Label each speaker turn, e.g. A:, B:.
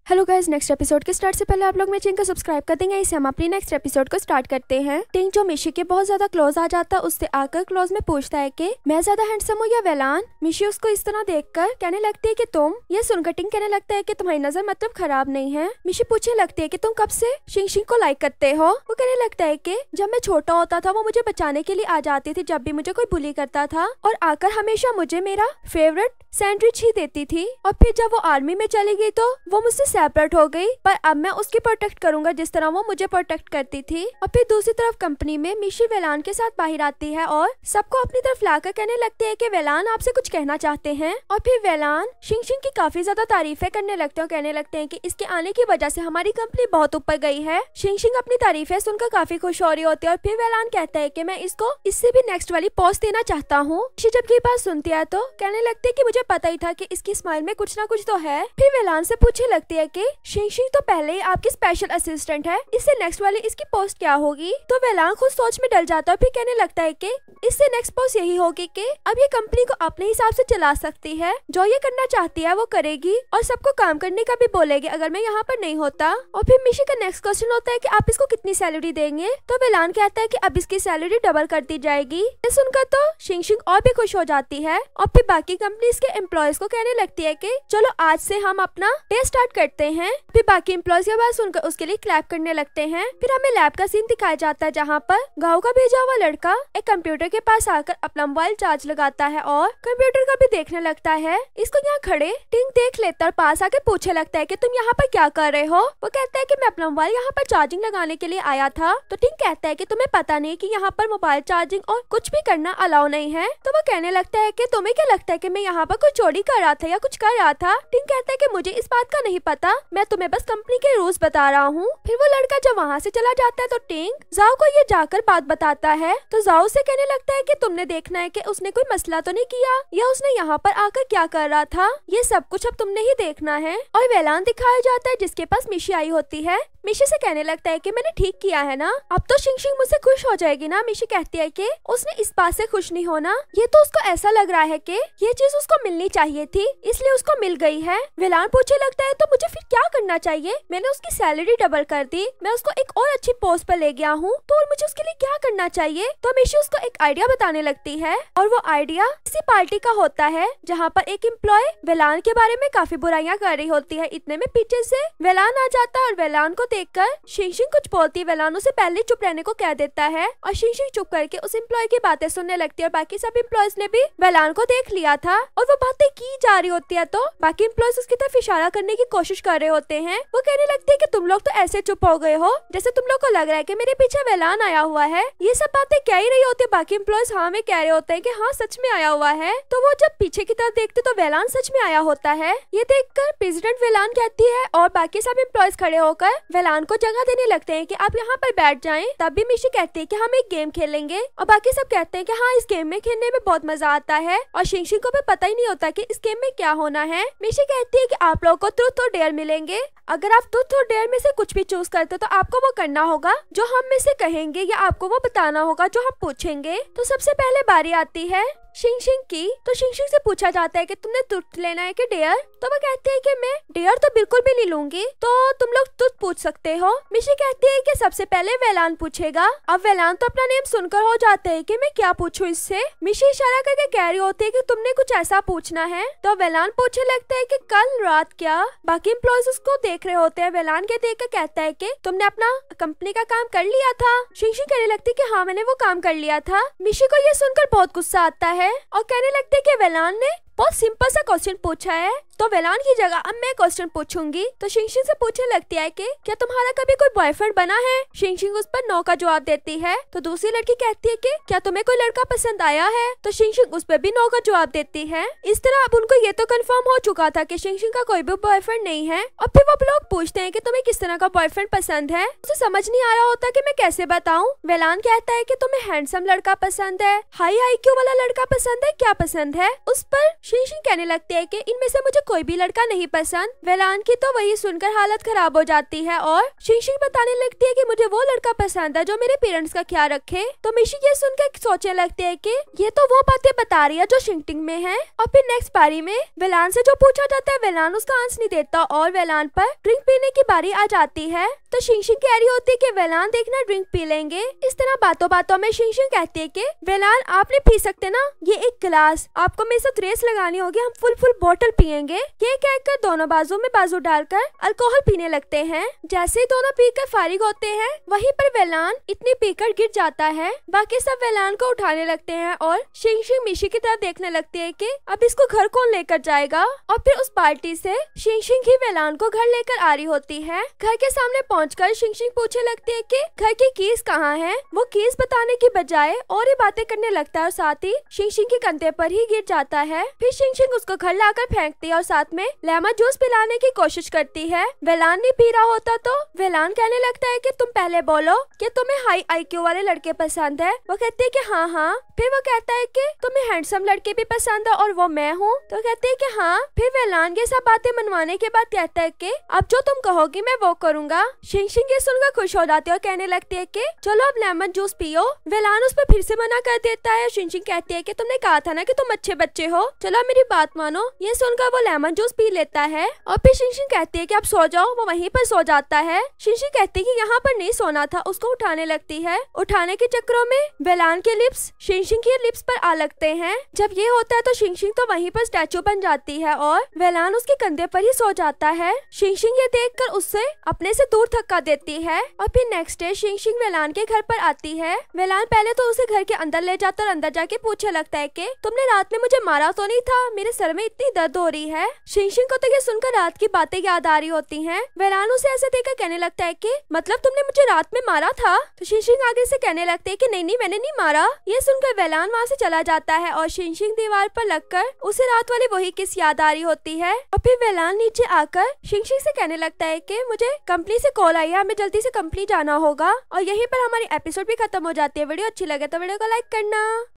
A: Hello guys, next episode के start से पहले आप लोग मेरे चैनल को सब्सक्राइब कर देंगे। इससे हम अपनी नेक्स्ट एपिसोड को स्टार्ट करते हैं। टिंग जो मिशी के बहुत ज्यादा क्लोज आ जाता है, उससे आकर क्लोज में पूछता है कि मैं ज्यादा हैंडसम हूँ या वेलान। मिशी उसको इस तरह देखकर कहने लगती है कि तुम, ये सुनकर टिंग कहने लगता है कि तुम्हारी नजर मतलब खराब नहीं है। मिशी पूछने लगती है कि तुम कब से शिंग को लाइक करते हो। वो कहने लगता है कि जब मैं छोटा होता था वो मुझे बचाने के लिए आ जाती थी जब भी मुझे कोई बुली करता था, और आकर हमेशा मुझे मेरा फेवरेट सैंडविच ही देती थी। और फिर जब वो आर्मी में चली गई तो वो मुझसे सेपरेट हो गई, पर अब मैं उसकी प्रोटेक्ट करूंगा जिस तरह वो मुझे प्रोटेक्ट करती थी। और फिर दूसरी तरफ कंपनी में मिशी वेलान के साथ बाहर आती है और सबको अपनी तरफ लाकर कहने लगती है कि वेलान आपसे कुछ कहना चाहते हैं। और फिर वेलान शिंग की काफी ज्यादा तारीफें करने लगते हैं और कहने लगते हैं कि इसके आने की वजह से हमारी कंपनी बहुत ऊपर गई है। शिंग अपनी तारीफें सुनकर काफी खुश हो रही होती है और फिर वेलान कहता है कि मैं इसको इससे भी नेक्स्ट वाली पोस्ट देना चाहता हूँ। जब ये बात सुनती है तो कहने लगती है कि मुझे पता ही था कि इसकी स्माइल में कुछ ना कुछ तो है। फिर वेलान से पूछने लगती है कि शिंग तो पहले ही आपकी स्पेशल असिस्टेंट है, इससे नेक्स्ट वाली इसकी पोस्ट क्या होगी। तो वेलान खुद सोच में डल जाता है और फिर कहने लगता है कि इससे नेक्स्ट पोस्ट यही होगी कि अब ये कंपनी को अपने हिसाब से चला सकती है, जो ये करना चाहती है वो करेगी और सबको काम करने का भी बोलेगी अगर मैं यहाँ पर नहीं होता। और फिर मिशी का नेक्स्ट क्वेश्चन होता है कि आप इसको कितनी सैलरी देंगे। तो वेलान कहता है कि अब इसकी सैलरी डबल कर दी जाएगी। ये सुनकर तो शिंग और भी खुश हो जाती है और फिर बाकी कंपनीज के एम्प्लॉयज को कहने लगती है कि चलो आज से हम अपना डे स्टार्ट करते हैं। फिर बाकी एम्प्लॉयज के बाद सुनकर उसके लिए क्लैप करने लगते हैं। फिर हमें लैब का सीन दिखाया जाता है जहाँ पर गाँव का भेजा हुआ लड़का एक कंप्यूटर के पास आकर अपना मोबाइल चार्ज लगाता है और कंप्यूटर का भी देखने लगता है। इसको यहाँ खड़े टिंग देख लेता और पास आके पूछने लगता है कि तुम यहाँ पर क्या कर रहे हो। वो कहता है कि मैं अपना मोबाइल यहाँ पर चार्जिंग लगाने के लिए आया था। तो टिंग कहता है कि तुम्हें पता नहीं कि यहाँ पर मोबाइल चार्जिंग और कुछ भी करना अलाउ नहीं है। तो वो कहने लगता है कि तुम्हें क्या लगता है कि मैं यहाँ पर कोई चोरी कर रहा था या कुछ कर रहा था। टिंग कहता है कि मुझे इस बात का नहीं पता, मैं तुम्हें बस कंपनी के रूल्स बता रहा हूँ। फिर वो लड़का जब वहाँ से चला जाता है तो टिंग जाओ को ये जाकर बात बताता है। तो जाओ से कहने लगता है कि तुमने देखना है कि उसने कोई मसला तो नहीं किया या उसने यहाँ पर आकर क्या कर रहा था, ये सब कुछ अब तुमने ही देखना है। और वेलान दिखाया जाता है जिसके पास मिशी आई होती है। मिशी से कहने लगता है कि मैंने ठीक किया है ना, अब तो शिंग मुझसे खुश हो जाएगी ना। मिशी कहती है कि उसने इस बात से खुश नहीं होना, ये तो उसको ऐसा लग रहा है कि ये चीज उसको मिलनी चाहिए थी इसलिए उसको मिल गई है। वेलान पूछने लगता है तो मुझे फिर क्या करना चाहिए, मैंने उसकी सैलरी डबल कर दी, मैं उसको एक और अच्छी पोस्ट पर ले गया हूँ, तो मुझे उसके लिए क्या करना चाहिए। तो मिशी उसको एक आइडिया बताने लगती है और वो आइडिया किसी पार्टी का होता है जहाँ पर एक एम्प्लॉय वेलान के बारे में काफी बुराइयां कर रही होती है। इतने में पीछे से वेलान आ जाता है और वेलान को देखकर शिंग कुछ बोलती है। वेलान उसे पहले चुप रहने को कह देता है और शिंग चुप करके उस एम्प्लॉय की बातें सुनने लगती है। और बाकी सब एम्प्लॉयज ने भी वेलान को देख लिया था और वो बातें की जा रही होती है तो बाकी एम्प्लॉयज उसकी तरफ इशारा करने की कोशिश कर रहे होते हैं। वो कहने लगते हैं कि तुम लोग तो ऐसे चुप हो गए हो जैसे तुम लोग को लग रहा है कि मेरे पीछे वेलान आया हुआ है। ये सब बातें कह ही रही होती है। बाकी एम्प्लॉयज हाँ में कह रहे होते हैं कि हाँ सच में आया हुआ है। तो वो जब पीछे की तरफ देखते तो वेलान सच में आया होता है। ये देखकर प्रेसिडेंट वेलान कहती है और बाकी सब एम्प्लॉयज खड़े होकर वेलान को जगह देने लगते हैं कि आप यहाँ पर बैठ जाएं। तब भी मिशी कहती है कि हम एक गेम खेलेंगे और बाकी सब कहते हैं कि हाँ इस गेम में खेलने में बहुत मजा आता है। और शिंग को भी पता ही नहीं होता कि इस गेम में क्या होना है। मिशी कहती है कि आप लोगों को ट्रूथ और डेयर मिलेंगे, अगर आप ट्रूथ और डेयर में से कुछ भी चूज करते तो आपको वो करना होगा जो हम में से कहेंगे या आपको वो बताना होगा जो हम पूछेंगे। तो सबसे पहले बारी आती है शिंग की। तो शिंग से पूछा जाता है कि तुमने ट्रूथ लेना है कि डेयर। तो वो कहती है कि मैं डेयर तो बिल्कुल भी नहीं लूंगी, तो तुम लोग ट्रूथ पूछ सकते हो। मिशी कहती है कि सबसे पहले वेलान पूछेगा। अब वेलान तो अपना नेम सुनकर हो जाता है कि मैं क्या पूछूं इससे। मिशी इशारा करके कह रही होती है कि तुमने कुछ ऐसा पूछना है। तो वेलान पूछने लगता है कि कल रात क्या। बाकी एम्प्लॉयज उसको देख रहे होते हैं। वेलान के देख कर कहता है कि तुमने अपना कंपनी का काम कर लिया था। शिंग कहने लगती है कि हाँ मैंने वो काम कर लिया था। मिशी को ये सुनकर बहुत गुस्सा आता है और कहने लगते हैं कि वेलान ने बहुत सिंपल सा क्वेश्चन पूछा है, तो वेलान की जगह अब मैं क्वेश्चन पूछूंगी। तो शिंग से पूछने लगती है कि क्या तुम्हारा कभी कोई बॉयफ्रेंड बना है। शिंग उस पर नो का जवाब देती है। तो दूसरी लड़की कहती है कि क्या तुम्हें कोई लड़का पसंद आया है। तो शिंग उस पर भी नो का जवाब देती है। इस तरह अब उनको ये तो कंफर्म हो चुका था कि शिंग का कोई भी बॉयफ्रेंड नहीं है। और फिर वो लोग पूछते हैं कि तुम्हें किस तरह का बॉयफ्रेंड पसंद है। उसे समझ नहीं आ रहा होता कि मैं कैसे बताऊं। वेलान कहता है कि तुम्हें हैंडसम लड़का पसंद है, हाई IQ वाला लड़का पसंद है, क्या पसंद है। उस पर शिंशिंग कहने लगती है कि इनमें से मुझे कोई भी लड़का नहीं पसंद। वेलान की तो वही सुनकर हालत खराब हो जाती है और शिंशिंग बताने लगती है कि मुझे वो लड़का पसंद है जो मेरे पेरेंट्स का ख्याल रखे। तो मिशी ये सुनकर सोचने लगते है कि ये तो वो बातें बता रही है जो शिंटिंग में है। और फिर नेक्स्ट पारी में वेलान से जो पूछा जाता है वेलान उसका आंसर नहीं देता और वेलान पर ड्रिंक पीने की बारी आ जाती है। तो शिंशिंग कह रही होती है कि वेलान देखना ड्रिंक पी लेंगे। इस तरह बातों बातों में शिंशिंग कहती है कि वेलान आपने पी सकते ना, ये एक गिलास, आपको मेरे साथ रेस लगानी होगी, हम फुल बोतल पियेंगे। ये कहकर दोनों बाजू में बाजू डालकर अल्कोहल पीने लगते हैं। जैसे ही दोनों पीकर फारिग होते हैं वहीं पर वेलान इतनी पीकर गिर जाता है। बाकी सब वेलान को उठाने लगते हैं और शिंशिंग मिशी की तरफ देखने लगती है कि अब इसको घर कौन लेकर जाएगा। और फिर उस पार्टी से शिंशिंग ही वेलान को घर लेकर आ रही होती है। घर के सामने पहुंचकर शिंशिंग पूछने लगती है कि घर की कीज कहाँ है। वो कीज बताने की बजाय और ही बातें करने लगता है और साथ ही शिंशिंग के कंधे पर ही गिर जाता है। फिर शिंशिंग उसको घर लाकर फेंकती है और साथ में लेमन जूस पिलाने की कोशिश करती है। वेलान नहीं पी रहा होता तो वेलान कहने लगता है कि तुम पहले बोलो कि तुम्हें हाई IQ वाले लड़के पसंद है। वो कहती है कि हाँ। फिर वो कहता है कि तुम्हें हैंडसम लड़के भी पसंद है और वो मैं हूँ। तो कहते है कि हाँ। फिर वेलान ये सब बातें मनवाने के बाद कहता है कि अब जो तुम कहोगी मैं वो करूँगा। शिंशिंग ये सुनकर खुश हो जाती है और कहने लगती है कि चलो अब लेमन जूस पियो। वेलान उस पर फिर से मना कर देता है। शिंशिंग कहती है कि तुमने कहा था ना कि तुम अच्छे बच्चे हो, चलो मेरी बात मानो। ये सुनकर वो लेमन जूस पी लेता है और फिर शिंशिंग कहती है कि आप सो जाओ। वो वहीं पर सो जाता है। शिंशिंग कहती है कि यहाँ पर नहीं सोना था, उसको उठाने लगती है। उठाने के चक्करों में वेलान के लिप्स शिंशिंग की लिप्स पर आ लगते हैं। जब ये होता है तो शिंशिंग तो वहीं पर स्टैचू बन जाती है और वेलान उसके कंधे पर ही सो जाता है। शिंशिंग ये देखकर उससे अपने से दूर धक्का देती है। और फिर नेक्स्ट डे शिंशिंग वेलान के घर पर आती है। वेलान पहले तो उसे घर के अंदर ले जाता और अंदर जाके पूछने लगता है कि तुमने रात में मुझे मारा तो नहीं था, मेरे सर में इतनी दर्द हो रही है। शिंशिंग को तो ये सुनकर रात की बातें याद आ रही होती हैं। वेलान उसे ऐसे देखकर कहने लगता है कि मतलब तुमने मुझे रात में मारा था। तो शिंशिंग आगे से कहने लगते है कि नहीं मैंने नहीं मारा। ये सुनकर वेलान वहाँ से चला जाता है और शिंशिंग दीवार पर लगकर उसे रात वाली वही किस याद आ रही होती है। और फिर वेलान नीचे आकर शिंशिंग से कहने लगता है कि मुझे कंपनी से कॉल आई है, हमें जल्दी से कंपनी जाना होगा। और यहीं पर हमारी एपिसोड भी खत्म हो जाती है। वीडियो अच्छी लगे तो वीडियो को लाइक करना।